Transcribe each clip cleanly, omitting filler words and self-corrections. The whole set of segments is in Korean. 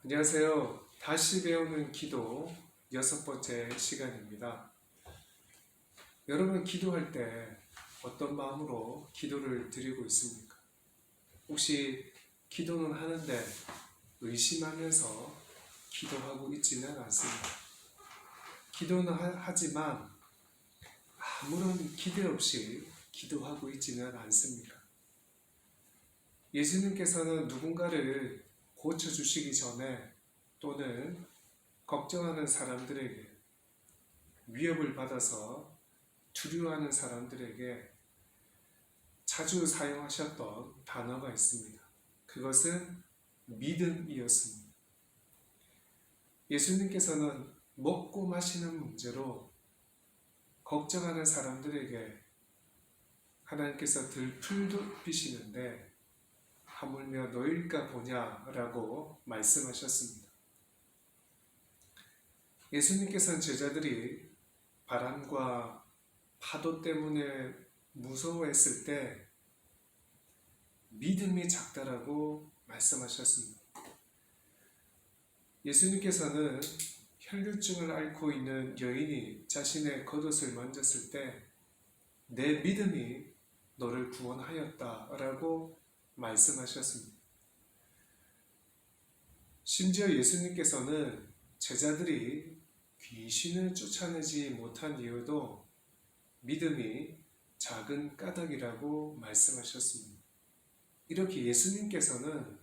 안녕하세요. 다시 배우는 기도 6번째 시간입니다. 여러분 기도할 때 어떤 마음으로 기도를 드리고 있습니까? 혹시 기도는 하는데 의심하면서 기도하고 있지는 않습니다. 기도는 하지만 아무런 기대 없이 기도하고 있지는 않습니다. 예수님께서는 누군가를 고쳐주시기 전에 또는 걱정하는 사람들에게 위협을 받아서 두려워하는 사람들에게 자주 사용하셨던 단어가 있습니다. 그것은 믿음이었습니다. 예수님께서는 먹고 마시는 문제로 걱정하는 사람들에게 하나님께서 들풀비시는데 하물며 너일까 보냐라고 말씀하셨습니다. 예수님께서는 제자들이 바람과 파도 때문에 무서워했을 때 믿음이 작다라고 말씀하셨습니다. 예수님께서는 혈류증을 앓고 있는 여인이 자신의 겉옷을 만졌을 때 내 믿음이 너를 구원하였다라고 말씀하셨습니다. 심지어 예수님께서는 제자들이 귀신을 쫓아내지 못한 이유도 믿음이 작은 까닭이라고 말씀하셨습니다. 이렇게 예수님께서는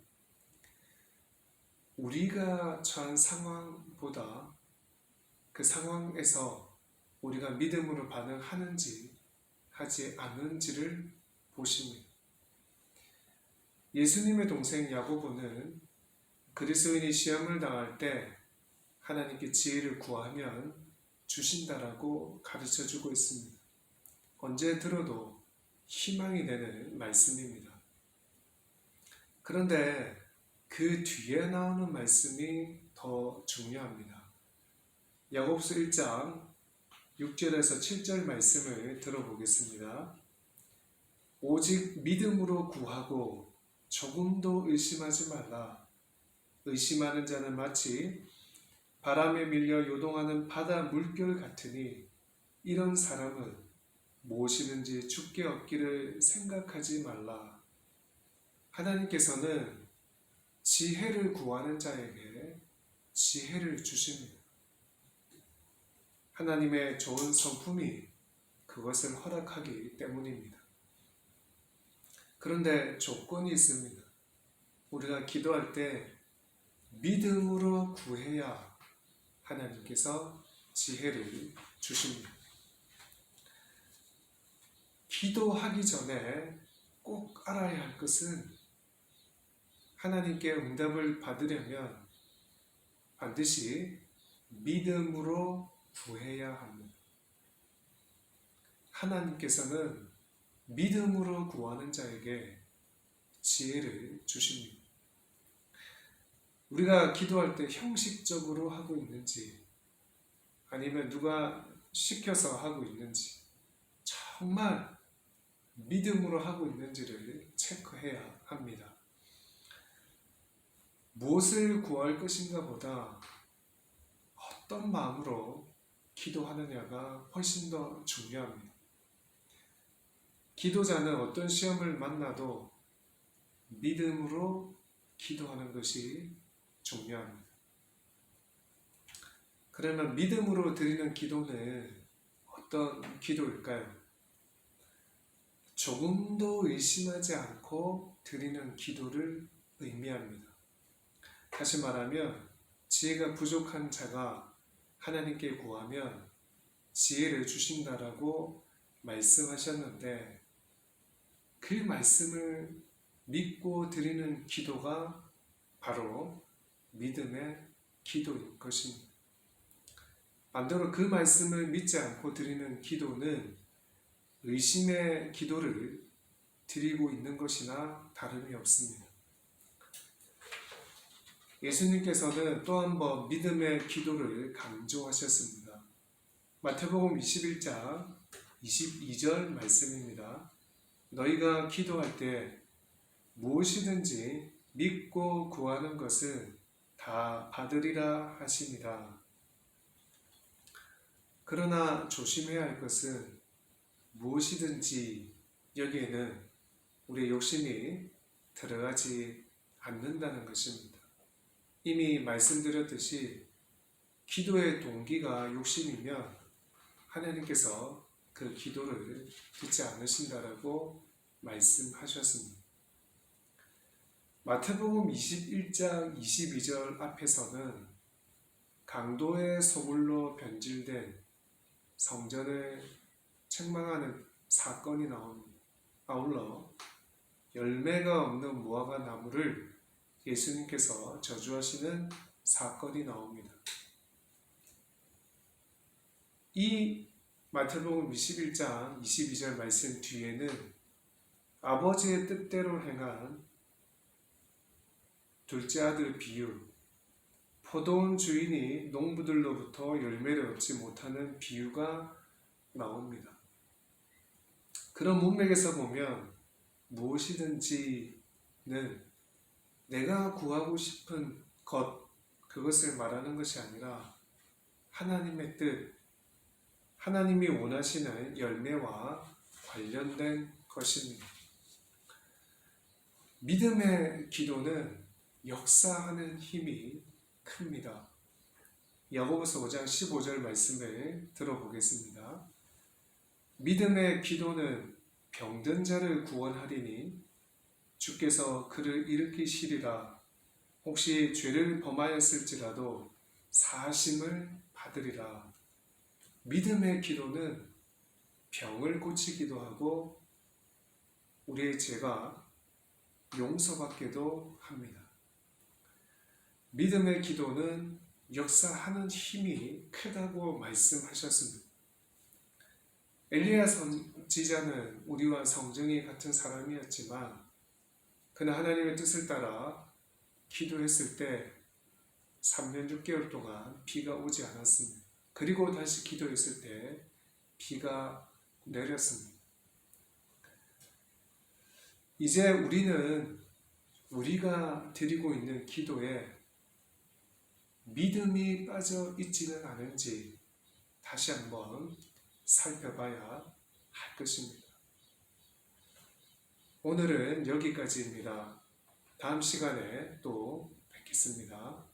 우리가 처한 상황보다 그 상황에서 우리가 믿음으로 반응하는지 하지 않는지를 보십니다. 예수님의 동생 야고보는 그리스도인이 시험을 당할 때 하나님께 지혜를 구하면 주신다라고 가르쳐주고 있습니다. 언제 들어도 희망이 되는 말씀입니다. 그런데 그 뒤에 나오는 말씀이 더 중요합니다. 야고보서 1장 6절에서 7절 말씀을 들어보겠습니다. 오직 믿음으로 구하고 조금도 의심하지 말라. 의심하는 자는 마치 바람에 밀려 요동하는 바다 물결 같으니 이런 사람은 무엇이든지 죽게 얻기를 생각하지 말라. 하나님께서는 지혜를 구하는 자에게 지혜를 주십니다. 하나님의 좋은 성품이 그것을 허락하기 때문입니다. 그런데 조건이 있습니다. 우리가 기도할 때 믿음으로 구해야 하나님께서 지혜를 주십니다. 기도하기 전에 꼭 알아야 할 것은 하나님께 응답을 받으려면 반드시 믿음으로 구해야 합니다. 하나님께서는 믿음으로 구하는 자에게 지혜를 주십니다. 우리가 기도할 때 형식적으로 하고 있는지 아니면 누가 시켜서 하고 있는지 정말 믿음으로 하고 있는지를 체크해야 합니다. 무엇을 구할 것인가 보다 어떤 마음으로 기도하느냐가 훨씬 더 중요합니다. 기도자는 어떤 시험을 만나도 믿음으로 기도하는 것이 중요합니다. 그러면 믿음으로 드리는 기도는 어떤 기도일까요? 조금도 의심하지 않고 드리는 기도를 의미합니다. 다시 말하면 지혜가 부족한 자가 하나님께 구하면 지혜를 주신다라고 말씀하셨는데 그 말씀을 믿고 드리는 기도가 바로 믿음의 기도인 것입니다. 반대로 그 말씀을 믿지 않고 드리는 기도는 의심의 기도를 드리고 있는 것이나 다름이 없습니다. 예수님께서는 또 한 번 믿음의 기도를 강조하셨습니다. 마태복음 21장 22절 말씀입니다. 너희가 기도할 때 무엇이든지 믿고 구하는 것은 다 받으리라 하시니라. 그러나 조심해야 할 것은 무엇이든지 여기에는 우리의 욕심이 들어가지 않는다는 것입니다. 이미 말씀드렸듯이 기도의 동기가 욕심이면 하나님께서 그 기도를 듣지 않으신다라고 말씀하셨습니다. 마태복음 21장 22절 앞에서는 강도의 소굴로 변질된 성전을 책망하는 사건이 나옵니다. 아울러 열매가 없는 무화과 나무를 예수님께서 저주하시는 사건이 나옵니다. 이 마태복음 21장 22절 말씀 뒤에는 아버지의 뜻대로 행한 둘째 아들 비유, 포도원 주인이 농부들로부터 열매를 얻지 못하는 비유가 나옵니다. 그런 문맥에서 보면 무엇이든지는 내가 구하고 싶은 것, 그것을 말하는 것이 아니라 하나님의 뜻, 하나님이 원하시는 열매와 관련된 것입니다. 믿음의 기도는 역사하는 힘이 큽니다. 야고보서 5장 15절 말씀을 들어보겠습니다. 믿음의 기도는 병든 자를 구원하리니 주께서 그를 일으키시리라. 혹시 죄를 범하였을지라도 사하심을 받으리라. 믿음의 기도는 병을 고치기도 하고 우리의 죄가 용서받기도 합니다. 믿음의 기도는 역사하는 힘이 크다고 말씀하셨습니다. 엘리야 선지자는 우리와 성정이 같은 사람이었지만 그는 하나님의 뜻을 따라 기도했을 때 3년 6개월 동안 비가 오지 않았습니다. 그리고 다시 기도했을 때 비가 내렸습니다. 이제 우리는 우리가 드리고 있는 기도에 믿음이 빠져 있지는 않은지 다시 한번 살펴봐야 할 것입니다. 오늘은 여기까지입니다. 다음 시간에 또 뵙겠습니다.